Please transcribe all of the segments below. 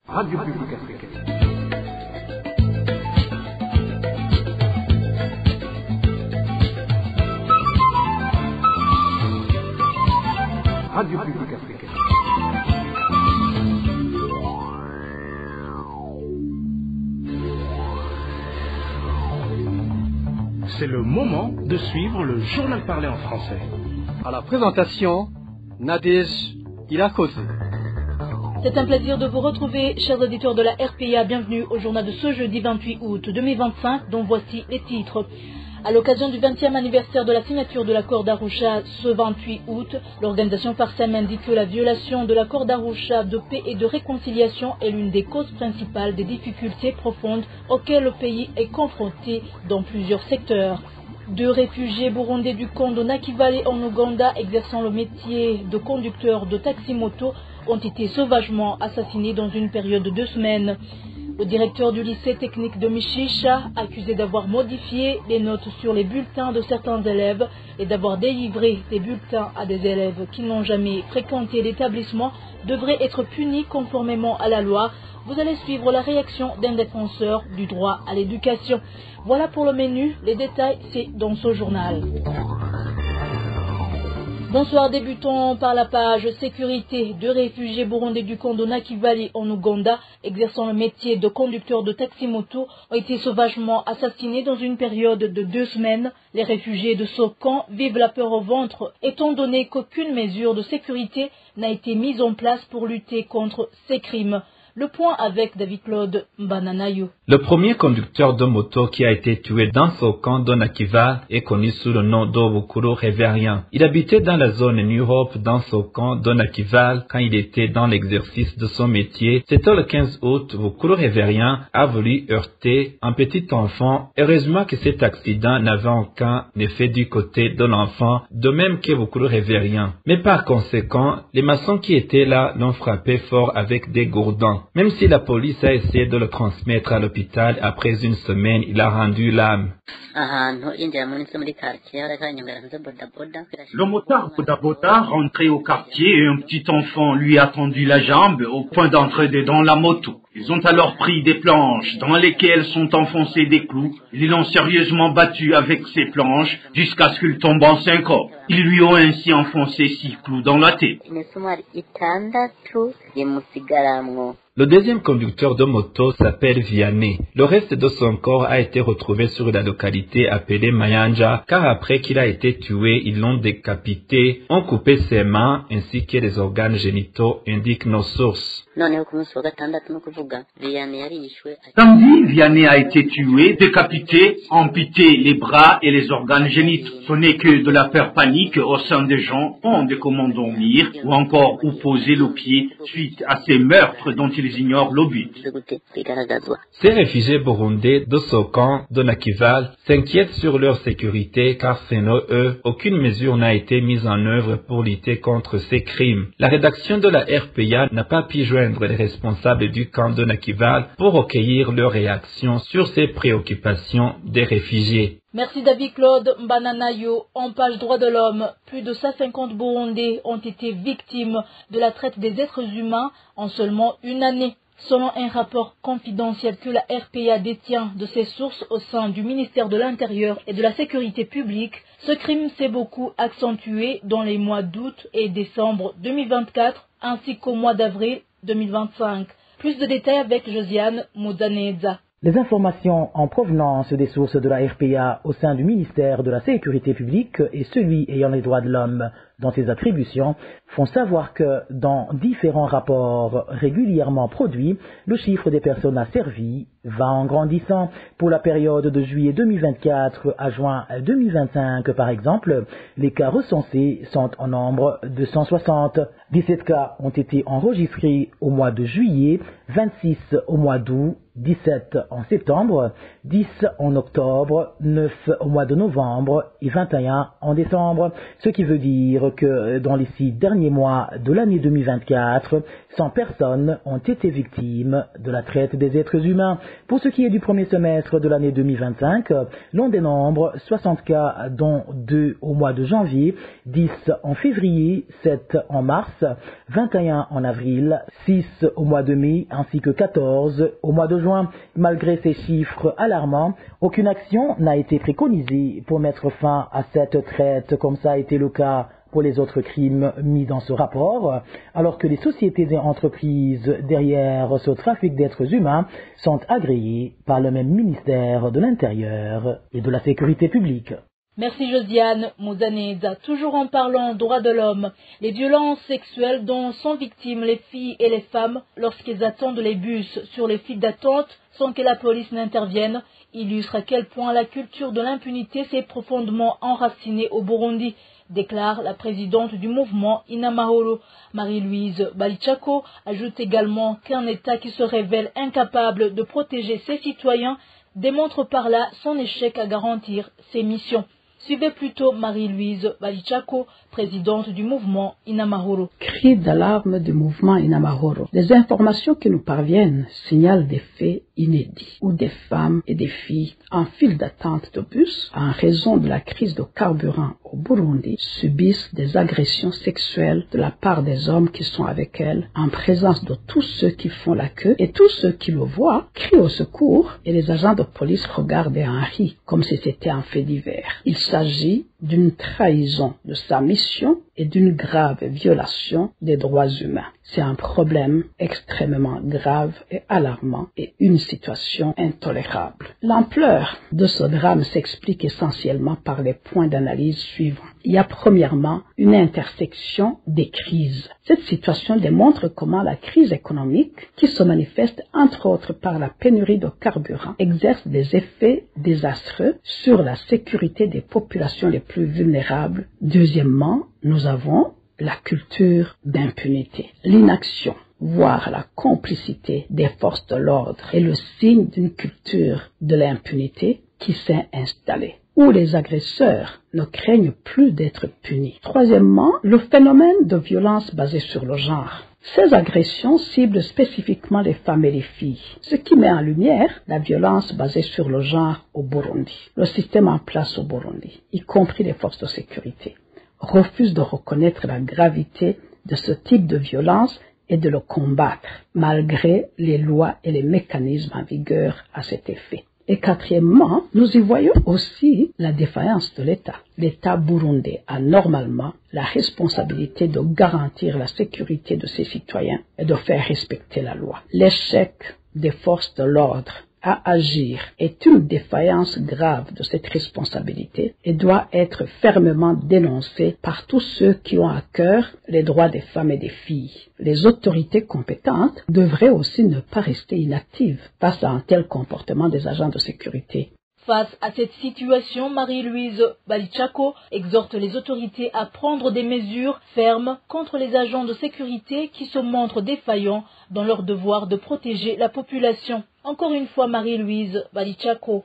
Radio Publique Africaine. Radio Publique Africaine. C'est le moment de suivre le journal parlé en français. À la présentation, Nadège Irakoze. C'est un plaisir de vous retrouver, chers auditeurs de la RPA. Bienvenue au journal de ce jeudi 28 août 2025, dont voici les titres. À l'occasion du 20e anniversaire de la signature de l'accord d'Arusha ce 28 août, l'organisation Parsem indique que la violation de l'accord d'Arusha de paix et de réconciliation est l'une des causes principales des difficultés profondes auxquelles le pays est confronté dans plusieurs secteurs. 2 réfugiés burundais du camp de Nakivale en Ouganda exerçant le métier de conducteur de taxi-moto ont été sauvagement assassinés dans une période de 2 semaines. Le directeur du lycée technique de Mishisha, accusé d'avoir modifié les notes sur les bulletins de certains élèves et d'avoir délivré des bulletins à des élèves qui n'ont jamais fréquenté l'établissement, devrait être puni conformément à la loi. Vous allez suivre la réaction d'un défenseur du droit à l'éducation. Voilà pour le menu, les détails c'est dans ce journal. Bonsoir, débutons par la page sécurité. 2 réfugiés burundais du camp de Nakivale en Ouganda, exerçant le métier de conducteur de taxi-moto, ont été sauvagement assassinés dans une période de 2 semaines. Les réfugiés de ce camp vivent la peur au ventre, étant donné qu'aucune mesure de sécurité n'a été mise en place pour lutter contre ces crimes. Le point avec David-Claude Mbananayo. Le premier conducteur de moto qui a été tué dans ce camp de Nakivale est connu sous le nom d'Obukuru Révérien. Il habitait dans la zone New Hope dans ce camp de Nakivale quand il était dans l'exercice de son métier. C'était le 15 août, Bukuru Révérien a voulu heurter un petit enfant. Heureusement que cet accident n'avait aucun effet du côté de l'enfant, de même que Bukuru Révérien. Mais par conséquent, les maçons qui étaient là l'ont frappé fort avec des gourdins. Même si la police a essayé de le transmettre à l'hôpital, après 1 semaine, il a rendu l'âme. Le motard Boda rentré au quartier et un petit enfant lui a tendu la jambe au point d'entrer dans la moto. Ils ont alors pris des planches dans lesquelles sont enfoncés des clous. Ils l'ont sérieusement battu avec ces planches jusqu'à ce qu'il tombe en 5 ans. Ils lui ont ainsi enfoncé 6 clous dans la tête. Le deuxième conducteur de moto s'appelle Vianney. Le reste de son corps a été retrouvé sur la localité appelée Mayanja, car après qu'il a été tué, ils l'ont décapité, ont coupé ses mains ainsi que les organes génitaux, indiquent nos sources. Samedi, Vianney a été tué, décapité, amputé les bras et les organes génitaux. Ce n'est que de la peur panique au sein des gens, ont de comment dormir ou encore où poser le pied suite à ces meurtres dont ils ignorent le but. Ces réfugiés burundais de ce camp de Nakivale s'inquiètent sur leur sécurité car selon eux, aucune mesure n'a été mise en œuvre pour lutter contre ces crimes. La rédaction de la RPA n'a pas pu joindre les responsables du camp de Nakivale pour recueillir leurs réactions sur ces préoccupations des réfugiés. Merci David-Claude Mbananayo. En page droit de l'homme, plus de 150 Burundais ont été victimes de la traite des êtres humains en seulement 1 année. Selon un rapport confidentiel que la RPA détient de ses sources au sein du ministère de l'Intérieur et de la Sécurité publique, ce crime s'est beaucoup accentué dans les mois d'août et décembre 2024 ainsi qu'au mois d'avril 2025. Plus de détails avec Josiane Moudaneza. Les informations en provenance des sources de la RPA au sein du ministère de la Sécurité publique et celui ayant les droits de l'homme dans ses attributions font savoir que dans différents rapports régulièrement produits, le chiffre des personnes asservies va en grandissant. Pour la période de juillet 2024 à juin 2025, par exemple, les cas recensés sont en nombre de 160. 17 cas ont été enregistrés au mois de juillet, 26 au mois d'août, 17 en septembre, 10 en octobre, 9 au mois de novembre et 21 en décembre. Ce qui veut dire que dans les 6 derniers mois de l'année 2024, 100 personnes ont été victimes de la traite des êtres humains. Pour ce qui est du premier semestre de l'année 2025, l'on dénombre 60 cas, dont 2 au mois de janvier, 10 en février, 7 en mars, 21 en avril, 6 au mois de mai ainsi que 14 au mois de juin. Malgré ces chiffres alarmants, aucune action n'a été préconisée pour mettre fin à cette traite, comme ça a été le cas pour les autres crimes mis dans ce rapport, alors que les sociétés et entreprises derrière ce trafic d'êtres humains sont agréées par le même ministère de l'Intérieur et de la Sécurité publique. Merci Josiane Mouzaneza. Toujours en parlant droits de l'homme, les violences sexuelles dont sont victimes les filles et les femmes lorsqu'elles attendent les bus sur les files d'attente sans que la police n'intervienne illustrent à quel point la culture de l'impunité s'est profondément enracinée au Burundi, déclare la présidente du mouvement Inamahoro. Marie-Louise Balichako ajoute également qu'un État qui se révèle incapable de protéger ses citoyens démontre par là son échec à garantir ses missions. Suivez plutôt Marie-Louise Balichako, présidente du mouvement Inamahoro. Cri d'alarme du mouvement Inamahoro. Les informations qui nous parviennent signalent des faits inédits où des femmes et des filles en file d'attente de bus en raison de la crise de carburant au Burundi subissent des agressions sexuelles de la part des hommes qui sont avec elles en présence de tous ceux qui font la queue et tous ceux qui le voient crient au secours et les agents de police regardent et en rient comme si c'était un fait divers. Il s'agit d'une trahison de sa mission et d'une grave violation des droits humains. C'est un problème extrêmement grave et alarmant et une situation intolérable. L'ampleur de ce drame s'explique essentiellement par les points d'analyse suivants. Il y a premièrement une intersection des crises. Cette situation démontre comment la crise économique, qui se manifeste entre autres par la pénurie de carburant, exerce des effets désastreux sur la sécurité des populations les plus vulnérables. Deuxièmement, nous avons la culture d'impunité. L'inaction, voire la complicité des forces de l'ordre est le signe d'une culture de l'impunité qui s'est installée, où les agresseurs ne craignent plus d'être punis. Troisièmement, le phénomène de violence basée sur le genre. Ces agressions ciblent spécifiquement les femmes et les filles, ce qui met en lumière la violence basée sur le genre au Burundi. Le système en place au Burundi, y compris les forces de sécurité, refuse de reconnaître la gravité de ce type de violence et de le combattre, malgré les lois et les mécanismes en vigueur à cet effet. Et quatrièmement, nous y voyons aussi la défaillance de l'État. L'État burundais a normalement la responsabilité de garantir la sécurité de ses citoyens et de faire respecter la loi. L'échec des forces de l'ordre à agir est une défaillance grave de cette responsabilité et doit être fermement dénoncée par tous ceux qui ont à cœur les droits des femmes et des filles. Les autorités compétentes devraient aussi ne pas rester inactives face à un tel comportement des agents de sécurité. Face à cette situation, Marie-Louise Balichako exhorte les autorités à prendre des mesures fermes contre les agents de sécurité qui se montrent défaillants dans leur devoir de protéger la population. Encore une fois, Marie-Louise Balichako.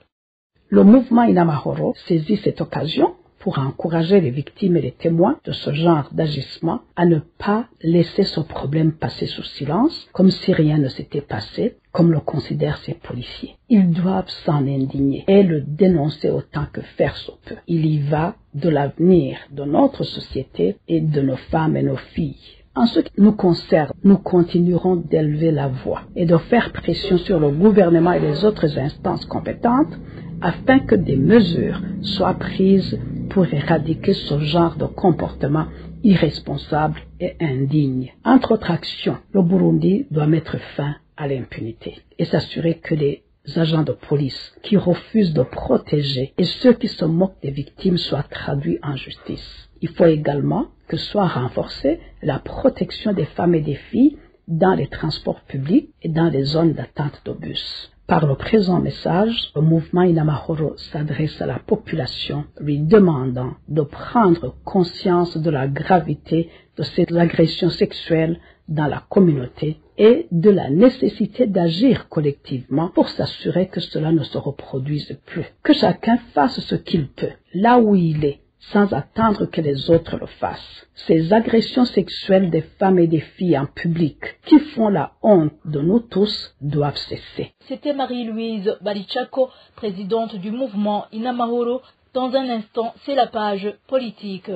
Le mouvement Inamahoro saisit cette occasion pour encourager les victimes et les témoins de ce genre d'agissement à ne pas laisser ce problème passer sous silence, comme si rien ne s'était passé, comme le considèrent ces policiers. Ils doivent s'en indigner et le dénoncer autant que faire se peut. Il y va de l'avenir de notre société et de nos femmes et nos filles. En ce qui nous concerne, nous continuerons d'élever la voix et de faire pression sur le gouvernement et les autres instances compétentes afin que des mesures soient prises pour éradiquer ce genre de comportement irresponsable et indigne. Entre autres actions, le Burundi doit mettre fin à l'impunité et s'assurer que les agents de police qui refusent de protéger et ceux qui se moquent des victimes soient traduits en justice. Il faut également que soit renforcée la protection des femmes et des filles dans les transports publics et dans les zones d'attente de bus. Par le présent message, le mouvement Inamahoro s'adresse à la population, lui demandant de prendre conscience de la gravité de ces agressions sexuelles dans la communauté et de la nécessité d'agir collectivement pour s'assurer que cela ne se reproduise plus. Que chacun fasse ce qu'il peut, là où il est, sans attendre que les autres le fassent. Ces agressions sexuelles des femmes et des filles en public, qui font la honte de nous tous, doivent cesser. C'était Marie-Louise Barichako, présidente du mouvement Inamahoro. Dans un instant, c'est la page politique.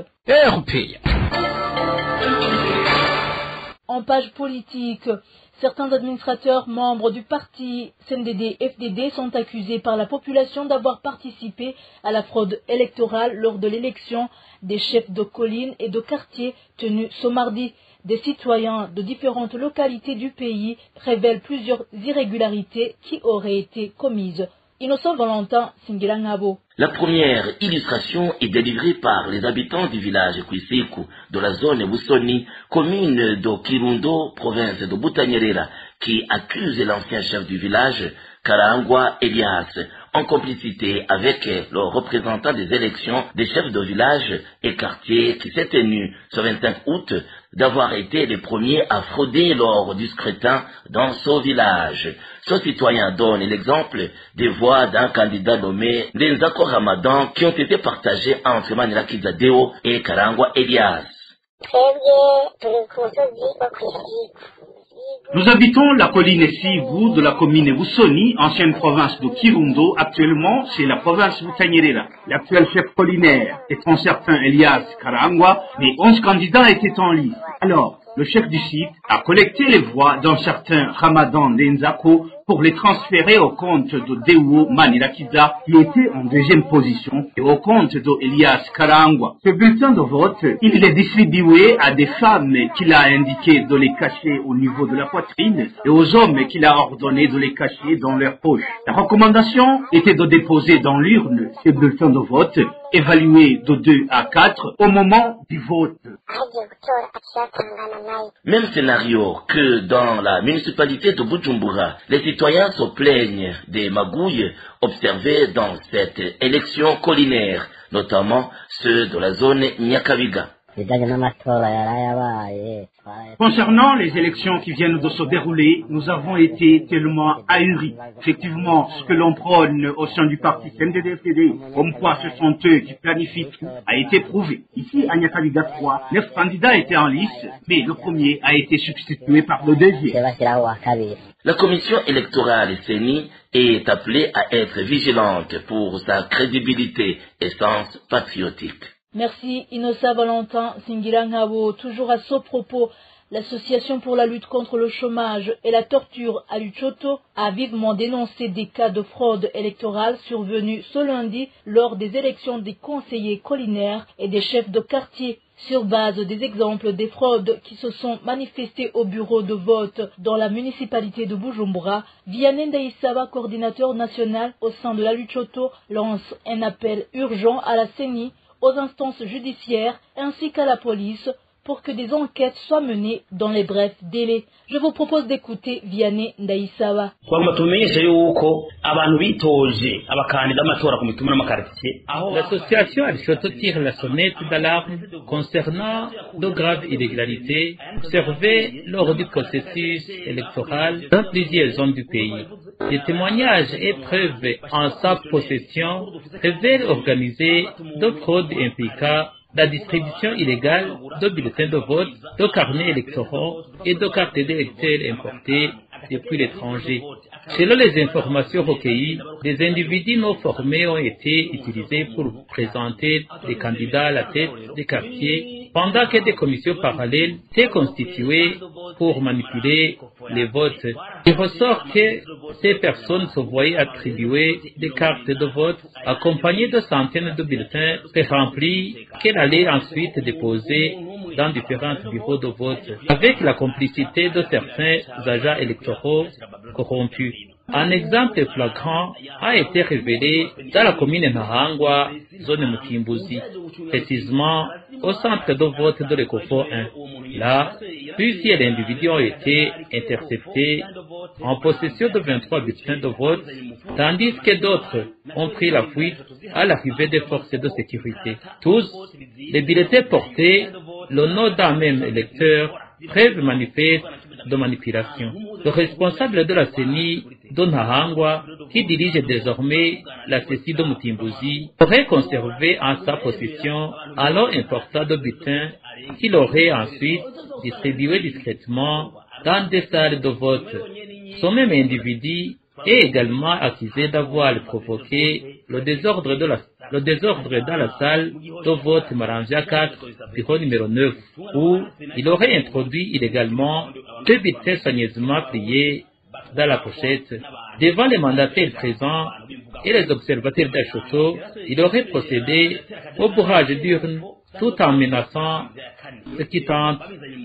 En page politique, certains administrateurs membres du parti CNDD-FDD sont accusés par la population d'avoir participé à la fraude électorale lors de l'élection des chefs de colline et de quartier tenue ce mardi. Des citoyens de différentes localités du pays révèlent plusieurs irrégularités qui auraient été commises. Innocent Valentin Singilangabo. La première illustration est délivrée par les habitants du village Kwisiku de la zone Busoni, commune de Kirundo, province de Butanyerera, qui accuse l'ancien chef du village, Karangwa Elias, en complicité avec le représentant des élections des chefs de village et quartier qui s'est tenu ce 25 août, d'avoir été les premiers à frauder lors du scrutin dans ce village. Ce citoyen donne l'exemple des voix d'un candidat nommé Lenzako Ramadan qui ont été partagées entre Manira Kizadeo et Karangwa Elias. Nous habitons la colline Sivu de la commune Busoni, ancienne province de Kirundo. Actuellement, c'est la province Butanyerera. L'actuel chef collinaire est un certain Elias Karangwa, mais 11 candidats étaient en lice. Alors, le chef du site a collecté les voix d'un certain Ramadan Lenzako pour les transférer au compte de Deuo Manirakiza, qui était en deuxième position, et au compte de Elias Karangwa. Ce bulletin de vote, il est distribué à des femmes qu'il a indiqué de les cacher au niveau de la poitrine et aux hommes qu'il a ordonné de les cacher dans leur poche. La recommandation était de déposer dans l'urne ces bulletins de vote, évalués de 2 à 4 au moment du vote. Même scénario que dans la municipalité de Bujumbura. Les citoyens se plaignent des magouilles observées dans cette élection collinaire, notamment ceux de la zone Nyakabiga. Concernant les élections qui viennent de se dérouler, nous avons été tellement ahuris. Effectivement, ce que l'on prône au sein du parti CNDD-FDD, comme quoi ce sont eux qui planifient tout, a été prouvé. Ici, à Nyakabiga 3, 9 candidats étaient en lice, mais le premier a été substitué par le deuxième. La commission électorale CENI est appelée à être vigilante pour sa crédibilité et sens patriotique. Merci Innocent Valentin Singilangabo. Toujours à ce propos, l'Association pour la lutte contre le chômage et la torture à Luchoto a vivement dénoncé des cas de fraude électorale survenus ce lundi lors des élections des conseillers collinaires et des chefs de quartier. Sur base des exemples des fraudes qui se sont manifestées au bureau de vote dans la municipalité de Bujumbura, Vianney Ndaïsaba, coordinateur national au sein de la Luchoto, lance un appel urgent à la CENI, aux instances judiciaires ainsi qu'à la police pour que des enquêtes soient menées dans les brefs délais. Je vous propose d'écouter Vianney Ndaïsaba. L'association Arishoto tire la sonnette d'alarme concernant de graves irrégularités observées lors du processus électoral dans plusieurs zones du pays. Des témoignages et preuves en sa possession révèlent organiser de fraudes impliquant la distribution illégale de bulletins de vote, de carnets électoraux et de cartes d'électeurs importées depuis l'étranger. Selon les informations recueillies, des individus non formés ont été utilisés pour présenter des candidats à la tête des quartiers, pendant que des commissions parallèles étaient constituées pour manipuler les votes. Il ressort que ces personnes se voyaient attribuer des cartes de vote accompagnées de centaines de bulletins pré-remplis qu'elles allaient ensuite déposer dans différents bureaux de vote, avec la complicité de certains agents électoraux corrompus. Un exemple flagrant a été révélé dans la commune Nahangwa, zone Mukimbuzi, précisément au centre de vote de l'Ecofo 1. Là, plusieurs individus ont été interceptés en possession de 23 bulletins de vote, tandis que d'autres ont pris la fuite à l'arrivée des forces de sécurité. Tous, les bulletins portaient le nom d'un même électeur, preuve manifeste de manipulation. Le responsable de la CENI, Don Hahangwa, qui dirige désormais la CECI de Mutimbuzi, aurait conservé en sa possession un lot important de bulletins qu'il aurait ensuite distribué discrètement dans des salles de vote. Ce même individu est également accusé d'avoir provoqué le désordre dans la salle de vote Marangia 4, bureau numéro 9, où il aurait introduit illégalement deux bulletins soigneusement pliés dans la pochette. Devant les mandataires présents et les observateurs d'Achoto, il aurait procédé au bourrage d'urnes tout en menaçant ceux qui tentent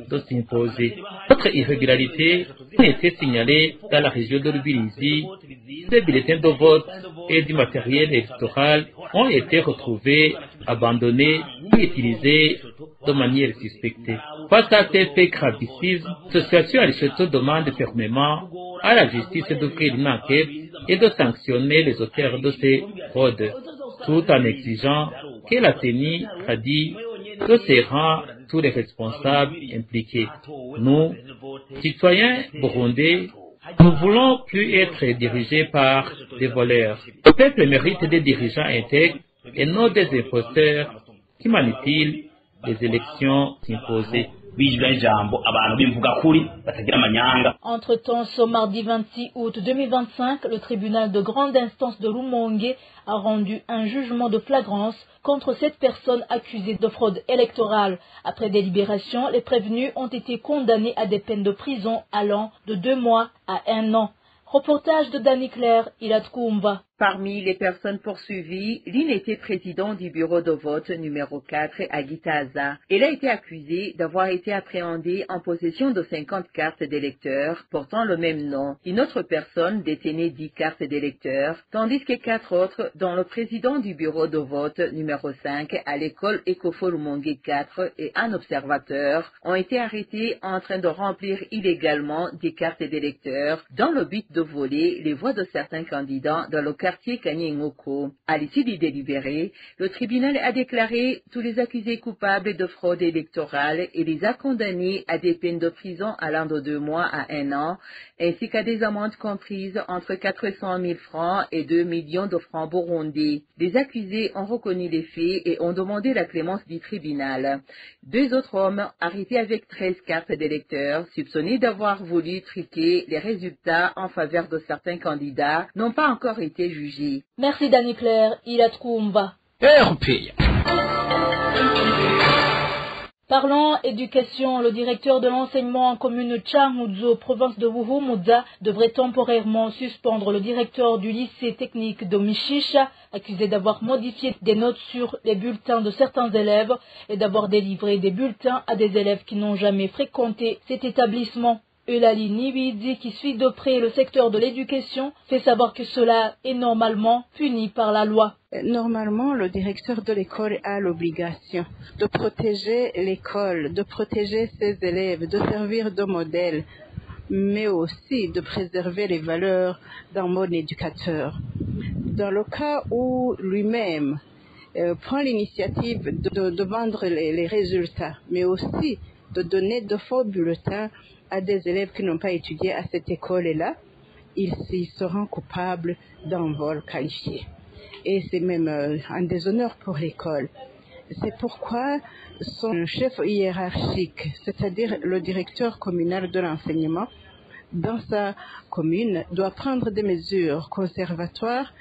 de s'imposer. D'autres irrégularités ont été signalées dans la région de Rubirizi. Ces bulletins de vote et du matériel électoral ont été retrouvés, abandonnés ou utilisés de manière suspectée. Face à ces faits gravissimes, l'association Arishoto demande fermement à la justice d'ouvrir une enquête et de sanctionner les auteurs de ces fraudes, tout en exigeant que la CENI traduit que seront tous les responsables impliqués. Nous, citoyens burundais, nous voulons plus être dirigés par des voleurs. Le peuple mérite des dirigeants intègres et non des imposteurs qui manipulent les élections imposées. Entre-temps, ce mardi 26 août 2025, le tribunal de grande instance de Rumonge a rendu un jugement de flagrance contre 7 personnes accusées de fraude électorale. Après délibération, les prévenus ont été condamnés à des peines de prison allant de 2 mois à 1 an. Reportage de Dani Claire, Ilatkoumba. Parmi les personnes poursuivies, Lynn était président du bureau de vote numéro 4 à Gitaza. Elle a été accusée d'avoir été appréhendée en possession de 50 cartes d'électeurs portant le même nom. Une autre personne détenait 10 cartes d'électeurs, tandis que 4 autres, dont le président du bureau de vote numéro 5 à l'école Ekofo Rumonge 4 et un observateur, ont été arrêtés en train de remplir illégalement des cartes d'électeurs dans le but de voler les voix de certains candidats dans le quartier Kanyengoko. À l'issue du délibéré, le tribunal a déclaré tous les accusés coupables de fraude électorale et les a condamnés à des peines de prison allant de 2 mois à 1 an, ainsi qu'à des amendes comprises entre 400 000 francs et 2 millions de francs burundais. Les accusés ont reconnu les faits et ont demandé la clémence du tribunal. 2 autres hommes, arrêtés avec 13 cartes d'électeurs, soupçonnés d'avoir voulu truquer les résultats en faveur de certains candidats, n'ont pas encore été jugés. Merci Dani Claire, Ilatkoumba. Parlant éducation, le directeur de l'enseignement en commune Changuzo, province de Wuhumuza, devrait temporairement suspendre le directeur du lycée technique de Mishisha, accusé d'avoir modifié des notes sur les bulletins de certains élèves et d'avoir délivré des bulletins à des élèves qui n'ont jamais fréquenté cet établissement. Eulalie Nibidi, qui suit de près le secteur de l'éducation, fait savoir que cela est normalement puni par la loi. Normalement, le directeur de l'école a l'obligation de protéger l'école, de protéger ses élèves, de servir de modèle, mais aussi de préserver les valeurs d'un bon éducateur. Dans le cas où lui-même prend l'initiative de vendre les résultats, mais aussi de donner de faux bulletins à des élèves qui n'ont pas étudié à cette école-là, ils seront coupables d'un vol qualifié. Et c'est même un déshonneur pour l'école. C'est pourquoi son chef hiérarchique, c'est-à-dire le directeur communal de l'enseignement, dans sa commune, doit prendre des mesures conservatoires.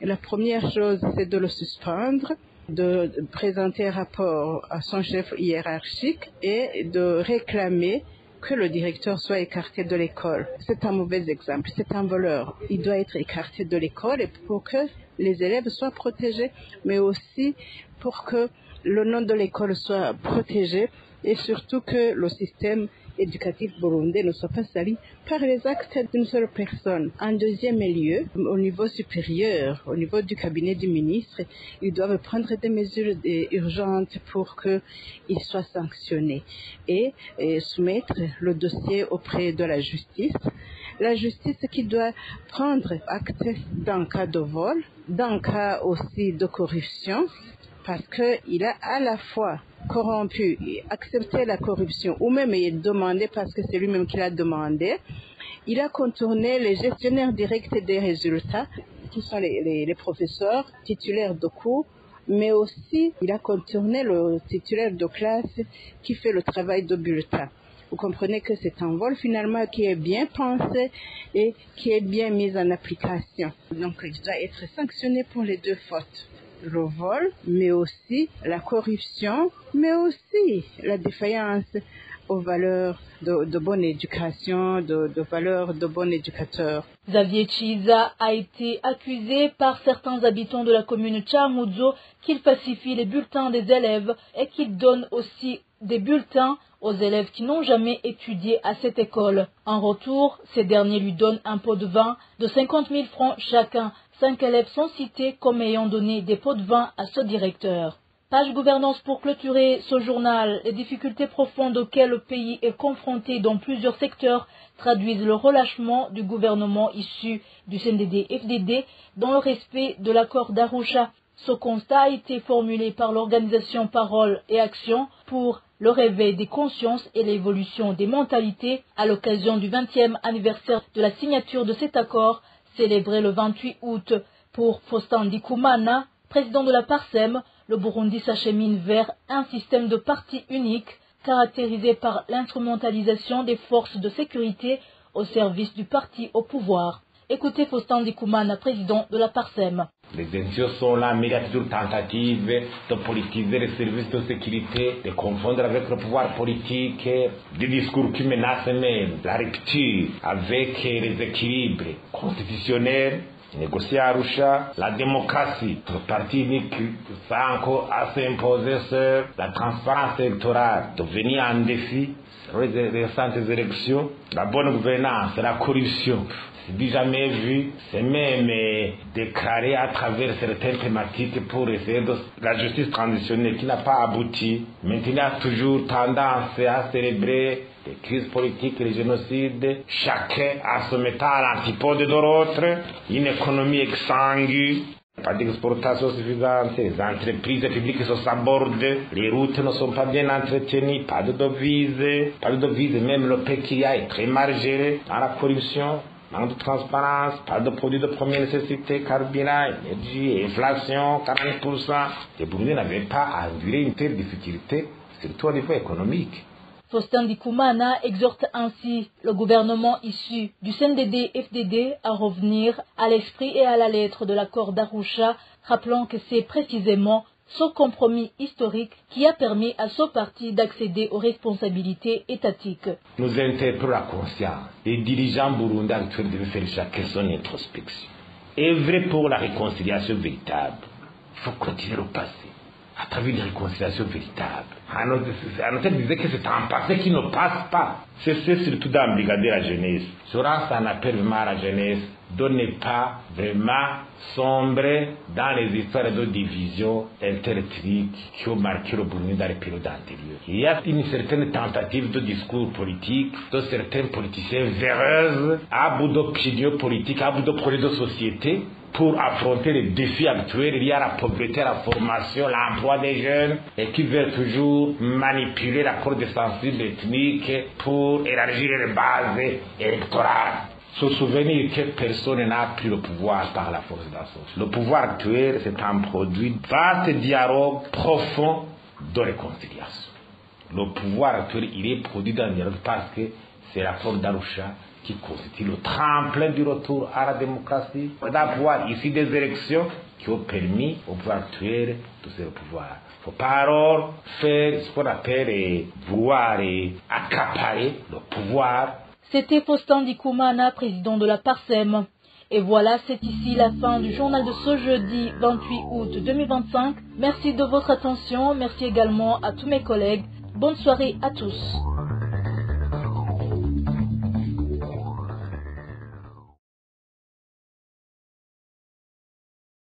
La première chose, c'est de le suspendre, de présenter un rapport à son chef hiérarchique et de réclamer que le directeur soit écarté de l'école. C'est un mauvais exemple, c'est un voleur. Il doit être écarté de l'école pour que les élèves soient protégés, mais aussi pour que le nom de l'école soit protégé et surtout que le système éducatif burundais ne soit pas sali par les actes d'une seule personne. En deuxième lieu, au niveau supérieur, au niveau du cabinet du ministre, ils doivent prendre des mesures urgentes pour qu'ils soient sanctionnés et soumettre le dossier auprès de la justice. La justice qui doit prendre acte d'un cas de vol, d'un cas aussi de corruption, parce qu'il a à la fois corrompu, acceptait la corruption ou même il demandait parce que c'est lui-même qui l'a demandé, il a contourné les gestionnaires directs des résultats qui sont les professeurs titulaires de cours, mais aussi il a contourné le titulaire de classe qui fait le travail de bulletin. Vous comprenez que c'est un vol finalement qui est bien pensé et qui est bien mis en application. Donc il doit être sanctionné pour les deux fautes. Le vol, mais aussi la corruption, mais aussi la défaillance aux valeurs de bonne éducation, de valeurs de bon éducateur. Xavier Chiza a été accusé par certains habitants de la commune Tchamoudzo qu'il falsifie les bulletins des élèves et qu'il donne aussi des bulletins aux élèves qui n'ont jamais étudié à cette école. En retour, ces derniers lui donnent un pot de vin de 50 000 francs chacun. 5 élèves sont cités comme ayant donné des pots de vin à ce directeur. Page gouvernance pour clôturer ce journal. Les difficultés profondes auxquelles le pays est confronté dans plusieurs secteurs traduisent le relâchement du gouvernement issu du CNDD-FDD dans le respect de l'accord d'Arusha. Ce constat a été formulé par l'organisation Parole et Action pour le réveil des consciences et l'évolution des mentalités à l'occasion du 20e anniversaire de la signature de cet accord célébré le 28 août. Pour Faustin Ndikumana, président de la PARSEM, le Burundi s'achemine vers un système de parti unique caractérisé par l'instrumentalisation des forces de sécurité au service du parti au pouvoir. Écoutez Faustin Ndikumana, président de la PARSEM. Les NGO sont là, mais il y a toujours tentative de politiser les services de sécurité, de confondre avec le pouvoir politique, des discours qui menacent même la rupture avec les équilibres constitutionnels, négocier à Arusha, la démocratie, le parti unique, ça encore à s'imposer sur la transparence électorale, devenir un défi, les récentes élections, la bonne gouvernance, la corruption. C'est du jamais vu, c'est même déclaré à travers certaines thématiques pour essayer de la justice transitionnelle qui n'a pas abouti. Maintenant, il y a toujours tendance à célébrer les crises politiques, les génocides, chacun à se mettre à l'antipode de l'autre, une économie exsangue. Pas d'exportation suffisante, les entreprises publiques se sabordent, les routes ne sont pas bien entretenues, pas de devises, même le paix qu'il y a est très mal géré dans la corruption. Manque de transparence, pas de produits de première nécessité, carburant, énergie, inflation, 40%. Les Burundais n'avaient pas à endurer une telle difficulté, surtout au niveau économique. Faustin Ndikumana exhorte ainsi le gouvernement issu du CNDD-FDD à revenir à l'esprit et à la lettre de l'accord d'Arusha, rappelant que c'est précisément ce compromis historique qui a permis à ce parti d'accéder aux responsabilités étatiques. Nous interpellons la conscience. Les dirigeants burundais actuels devaient faire chacun son introspection. Œuvrer pour la réconciliation véritable. Il faut continuer au passé, à travers une réconciliation véritable. Anotel disait que c'est un passé qui ne passe pas. C'est surtout d'embrigader la jeunesse. Cela, ça appelle vraiment à la jeunesse de ne pas vraiment sombrer dans les histoires de division interethnique qui ont marqué le Burundi dans les périodes antérieures. Il y a une certaine tentative de discours politique de certains politiciens véreux à bout d'opinions politiques, à bout de projets de société pour affronter les défis actuels. Il y a la pauvreté, la formation, l'emploi des jeunes et qui veulent toujours manipuler l'accord des sensibles ethniques pour élargir les bases électorales. Se souvenir que personne n'a pris le pouvoir par la force d'assaut. Le pouvoir actuel, c'est un produit vaste dialogue profond de réconciliation. Le pouvoir actuel, il est produit d'un dialogue parce que c'est l'accord d'Arusha qui constitue le tremplin du retour à la démocratie, d'avoir ici des élections qui ont permis au pouvoir actuel de se pouvoir. Il ne faut pas alors faire ce qu'on appelle vouloir accaparer le pouvoir. C'était Faustin Ndikumana, président de la PARSEM. Et voilà, c'est ici la fin du journal de ce jeudi 28 août 2025. Merci de votre attention, merci également à tous mes collègues. Bonne soirée à tous.